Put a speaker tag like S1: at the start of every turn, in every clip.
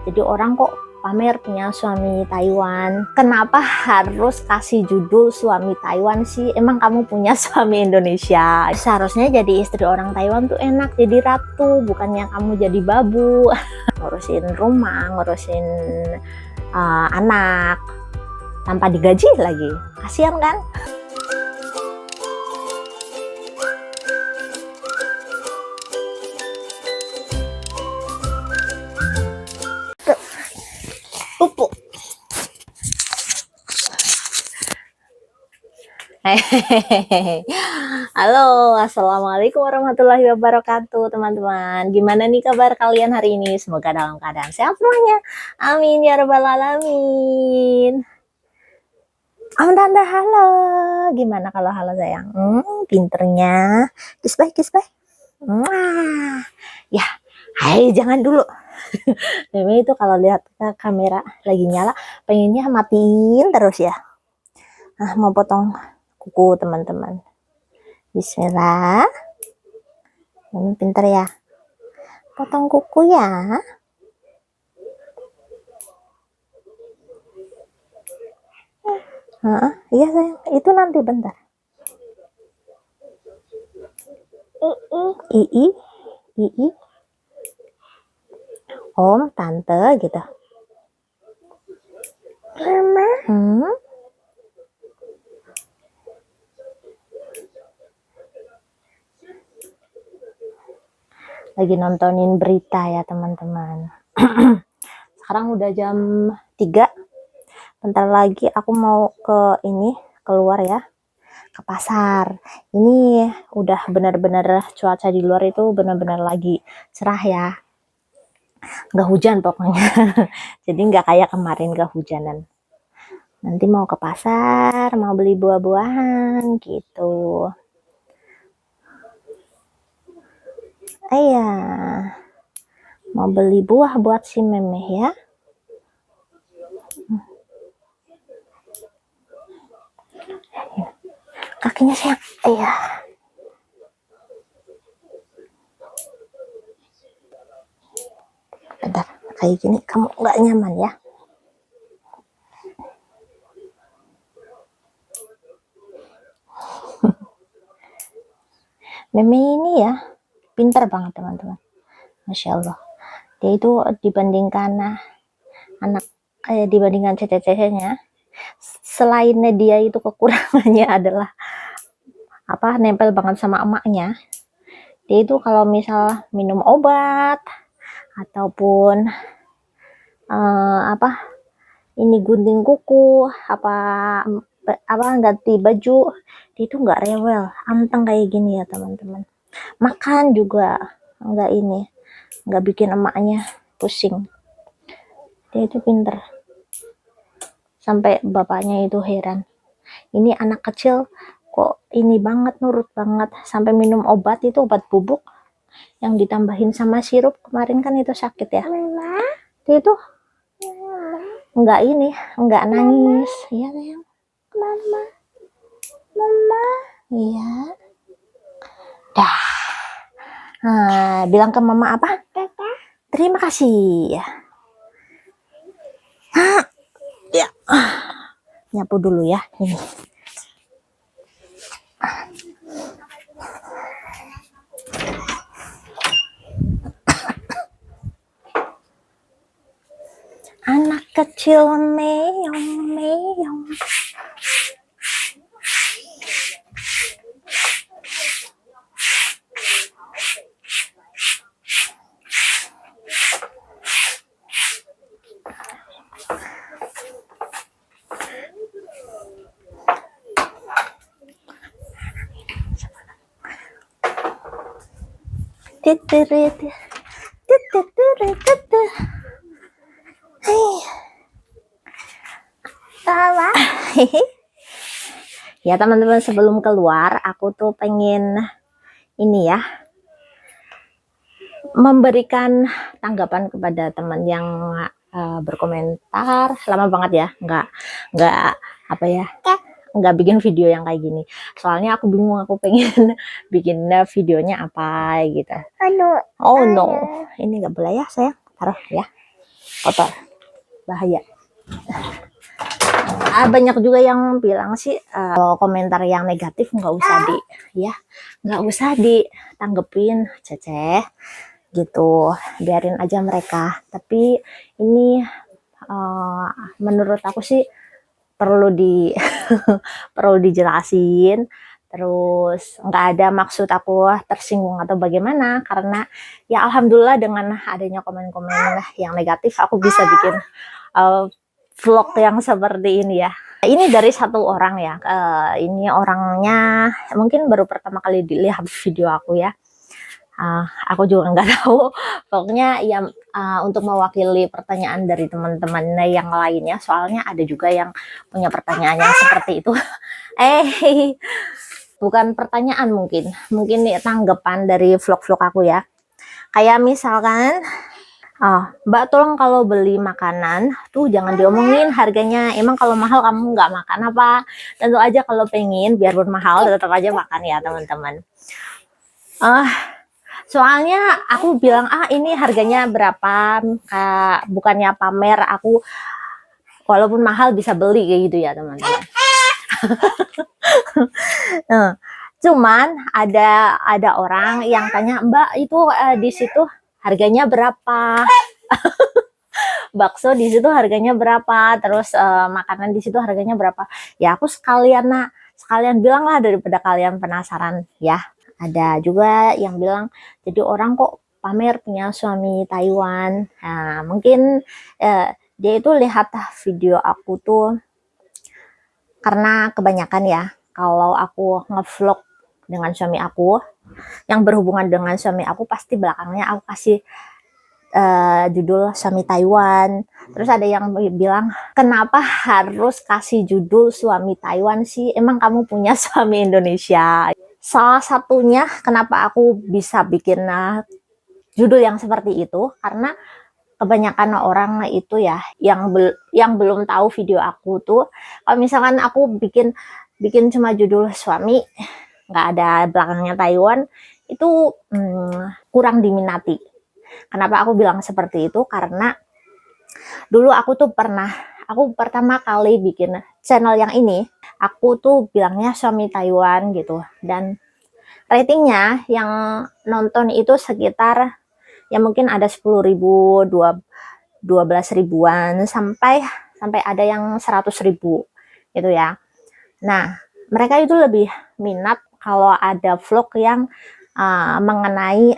S1: Jadi orang kok pamer punya suami Taiwan. Kenapa harus kasih judul suami Taiwan sih? Emang kamu punya suami Indonesia? Seharusnya jadi istri orang Taiwan tuh enak, jadi ratu, bukannya kamu jadi babu. Ngurusin rumah, ngurusin anak, tanpa digaji lagi. Kasihan kan? Pupuk. Hehehe. Halo, assalamualaikum warahmatullahi wabarakatuh, teman-teman. Gimana nih kabar kalian hari ini? Semoga dalam keadaan sehat semuanya. Amin ya rabbal alamin. Tanda halo. Gimana kalau halo sayang? Pinternya. Kiss bye, kiss bye. Ya, hai jangan dulu. Memang itu kalau lihat kamera lagi nyala, pengennya matiin terus ya. Nah, mau potong kuku teman-teman. Bismillah. Ini pinter ya. Potong kuku ya. Iya sayang, itu nanti bentar. Ii. Om, tante gitu. Mama. Lagi nontonin berita ya teman-teman. Sekarang udah jam 3. Bentar lagi aku mau keluar ya, ke pasar. Ini udah benar-benar cuaca di luar itu benar-benar lagi cerah ya, nggak hujan pokoknya. Jadi nggak kayak kemarin nggak hujanan. Nanti mau ke pasar, mau beli buah-buahan gitu. Iya, mau beli buah buat si Memeh ya. Kakinya sayang. Iya. Bentar, kayak gini kamu nggak nyaman ya. Meme ini ya pintar banget teman-teman, Masya Allah. Dia itu dibandingkan dibandingkan cece-cecenya, selain dia itu kekurangannya adalah nempel banget sama emaknya. Dia itu kalau misal minum obat ataupun ini gunting kuku, ganti baju, dia itu nggak rewel, anteng kayak gini ya teman-teman. Makan juga nggak bikin emaknya pusing. Dia itu pinter, sampai bapaknya itu heran, ini anak kecil kok ini banget, nurut banget, sampai minum obat itu obat bubuk yang ditambahin sama sirup kemarin kan itu sakit ya. Dia itu nggak nangis. Iya sayang. Mama. Iya. Dah. Nah, bilang ke mama apa? Terima kasih. Ya. Nyapu dulu ya. Ini. Anak kecil meong. Ya teman-teman, sebelum keluar aku tuh pengen memberikan tanggapan kepada teman yang berkomentar lama banget ya nggak bikin video yang kayak gini. Soalnya aku bingung, aku pengen bikin videonya apa gitu. Oh no, ini nggak boleh ya sayang, taruh ya. kotor, bahaya. Banyak juga yang bilang sih komentar yang negatif nggak usah ditanggepin, Cece, gitu, biarin aja mereka. Tapi ini menurut aku sih perlu perlu dijelasin. Terus nggak ada maksud aku tersinggung atau bagaimana, karena ya alhamdulillah dengan adanya komen-komen yang negatif aku bisa bikin vlog yang seperti ini ya. Ini dari satu orang ya, ini orangnya mungkin baru pertama kali dilihat video aku ya. Aku juga nggak tahu, pokoknya ya untuk mewakili pertanyaan dari teman-teman yang lainnya, soalnya ada juga yang punya pertanyaan yang seperti itu. Bukan pertanyaan, mungkin nih tanggapan dari vlog-vlog aku ya. Kayak misalkan, Mbak tolong kalau beli makanan tuh jangan diomongin harganya, emang kalau mahal kamu nggak makan apa? Tentu aja kalau pengen biarpun mahal tetap aja makan ya teman-teman. Soalnya aku bilang ini harganya berapa, bukannya pamer aku walaupun mahal bisa beli kayak gitu ya teman-teman. Cuman ada orang yang tanya, Mbak itu di situ harganya berapa? Bakso di situ harganya berapa? Terus makanan di situ harganya berapa? Ya aku sekalian bilang lah daripada kalian penasaran ya. Ada juga yang bilang, jadi orang kok pamer punya suami Taiwan. Nah, mungkin dia itu lihat video aku tuh karena kebanyakan ya, kalau aku ngevlog dengan suami aku, yang berhubungan dengan suami aku, pasti belakangnya aku kasih judul suami Taiwan. Terus ada yang bilang, kenapa harus kasih judul suami Taiwan sih? Emang kamu punya suami Indonesia? Salah satunya kenapa aku bisa bikin judul yang seperti itu, karena kebanyakan orang itu ya yang belum tahu video aku tuh, kalau misalkan aku bikin cuma judul suami, nggak ada belakangnya Taiwan, itu kurang diminati. Kenapa aku bilang seperti itu? Karena dulu aku pertama kali bikin channel yang ini, aku tuh bilangnya suami Taiwan gitu, dan ratingnya yang nonton itu sekitar ya mungkin ada 10.000, 12.000-an, sampai ada yang 100.000 gitu ya. Nah, mereka itu lebih minat kalau ada vlog yang mengenai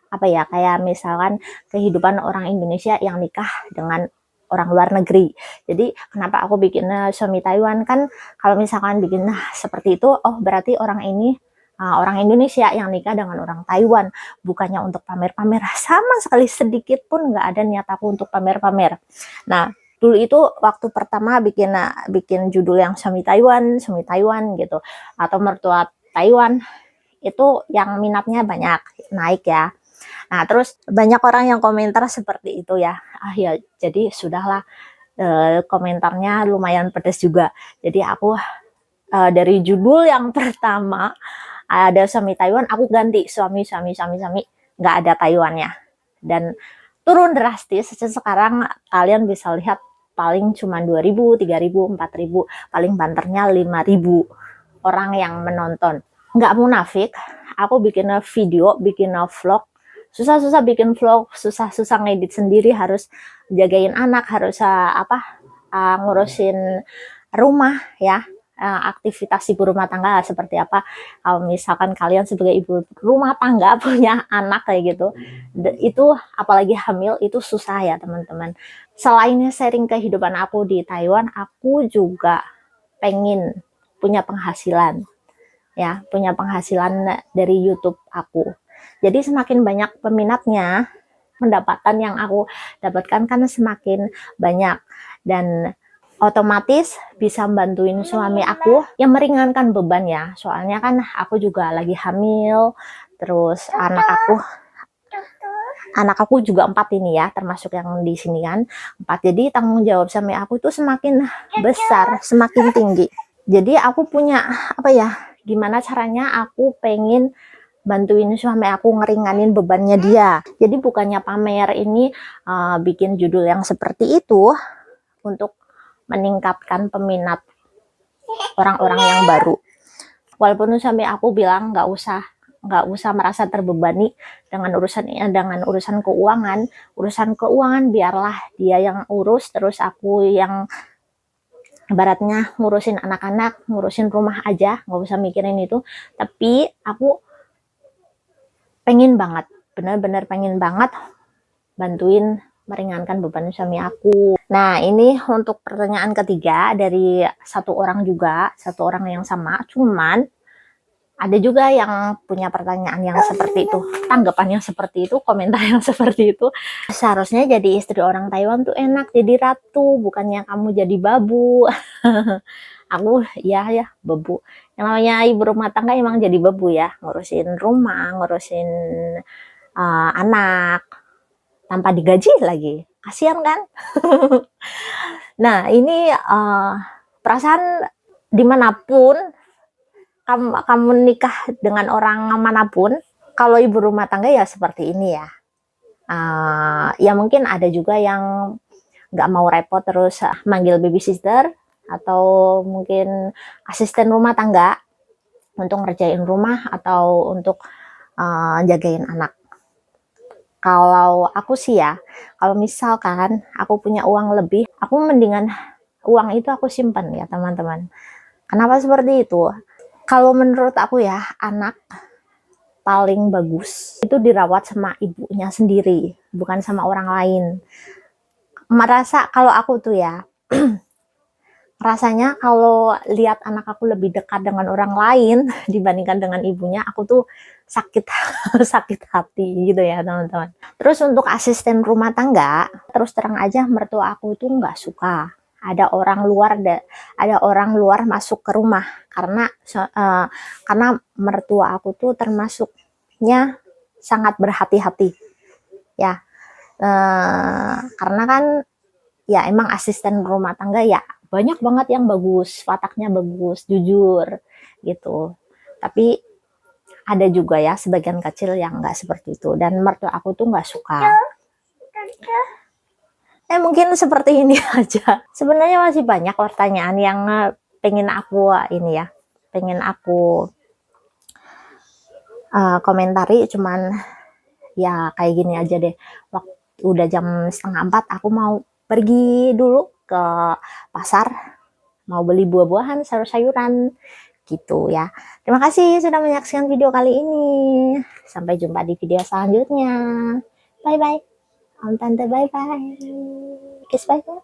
S1: apa ya, kayak misalkan kehidupan orang Indonesia yang nikah dengan orang luar negeri. Jadi kenapa aku bikin suami Taiwan, kan kalau misalkan bikin seperti itu, oh berarti orang ini orang Indonesia yang nikah dengan orang Taiwan, bukannya untuk pamer-pamer, sama sekali sedikit pun nggak ada niat aku untuk pamer-pamer. Nah, dulu itu waktu pertama bikin judul yang suami Taiwan gitu, atau mertua Taiwan, itu yang minatnya banyak naik ya. Nah, terus banyak orang yang komentar seperti itu ya. Ya jadi sudahlah, komentarnya lumayan pedas juga. Jadi aku dari judul yang pertama ada suami Taiwan, aku ganti suami, nggak ada Taiwannya, dan turun drastis. Sekarang kalian bisa lihat paling cuma 2.000, 3.000, 4.000, paling banternya 5.000 orang yang menonton. Nggak munafik, aku bikin video, bikin vlog, susah-susah bikin vlog, susah-susah ngedit sendiri, harus jagain anak, harus ngurusin rumah ya, aktivitas ibu rumah tangga seperti apa. Kalau misalkan kalian sebagai ibu rumah tangga punya anak kayak gitu, itu apalagi hamil, itu susah ya teman-teman. Selain sharing kehidupan aku di Taiwan, aku juga pengen punya penghasilan ya, punya penghasilan dari YouTube aku. Jadi semakin banyak peminatnya, pendapatan yang aku dapatkan kan semakin banyak, dan otomatis bisa bantuin suami aku yang meringankan beban ya. Soalnya kan aku juga lagi hamil, terus anak aku juga 4 ini ya, termasuk yang di sini kan 4. Jadi tanggung jawab suami aku itu semakin besar, semakin tinggi. Jadi aku punya apa ya, gimana caranya aku pengen bantuin suami aku ngeringanin bebannya dia. Jadi bukannya pamer ini bikin judul yang seperti itu untuk meningkatkan peminat orang-orang yang baru. Walaupun suami aku bilang nggak usah merasa terbebani dengan urusan keuangan biarlah dia yang urus, terus aku yang ibaratnya ngurusin anak-anak, ngurusin rumah aja, nggak usah mikirin itu. Tapi aku pengen banget, bener-bener pengen banget bantuin meringankan beban suami aku. Nah, ini untuk pertanyaan ketiga dari satu orang yang sama, cuman ada juga yang punya pertanyaan yang seperti itu, tanggapan yang seperti itu, komentar yang seperti itu. Seharusnya jadi istri orang Taiwan tuh enak, jadi ratu, bukannya kamu jadi babu. Aku ya bebu. Yang namanya ibu rumah tangga emang jadi bebu ya, ngurusin rumah, ngurusin anak, tanpa digaji lagi. Kasihan kan? Nah, ini perasaan dimanapun kamu nikah dengan orang manapun, kalau ibu rumah tangga ya seperti ini ya. Ya mungkin ada juga yang nggak mau repot terus manggil babysitter atau mungkin asisten rumah tangga untuk ngerjain rumah atau untuk jagain anak. Kalau aku sih ya, kalau misalkan aku punya uang lebih, aku mendingan uang itu aku simpan ya teman-teman. Kenapa seperti itu? Kalau menurut aku ya, anak paling bagus itu dirawat sama ibunya sendiri, bukan sama orang lain. Merasa kalau aku tuh ya, rasanya kalau lihat anak aku lebih dekat dengan orang lain dibandingkan dengan ibunya, aku tuh sakit sakit hati gitu ya teman-teman. Terus untuk asisten rumah tangga, terus terang aja mertua aku tuh nggak suka ada orang luar masuk ke rumah karena mertua aku tuh termasuknya sangat berhati-hati ya, karena kan ya emang asisten rumah tangga ya banyak banget yang bagus, wataknya bagus, jujur gitu. Tapi ada juga ya sebagian kecil yang nggak seperti itu, dan mertua aku tuh nggak suka. Mungkin seperti ini aja. Sebenarnya masih banyak pertanyaan yang pengen aku komentari, cuman ya kayak gini aja deh. Waktu udah jam 3:30, aku mau pergi dulu ke pasar, mau beli buah-buahan, sayur-sayuran gitu ya. Terima kasih sudah menyaksikan video kali ini. Sampai jumpa di video selanjutnya. Bye bye. Om tante bye bye. Kiss bye bye.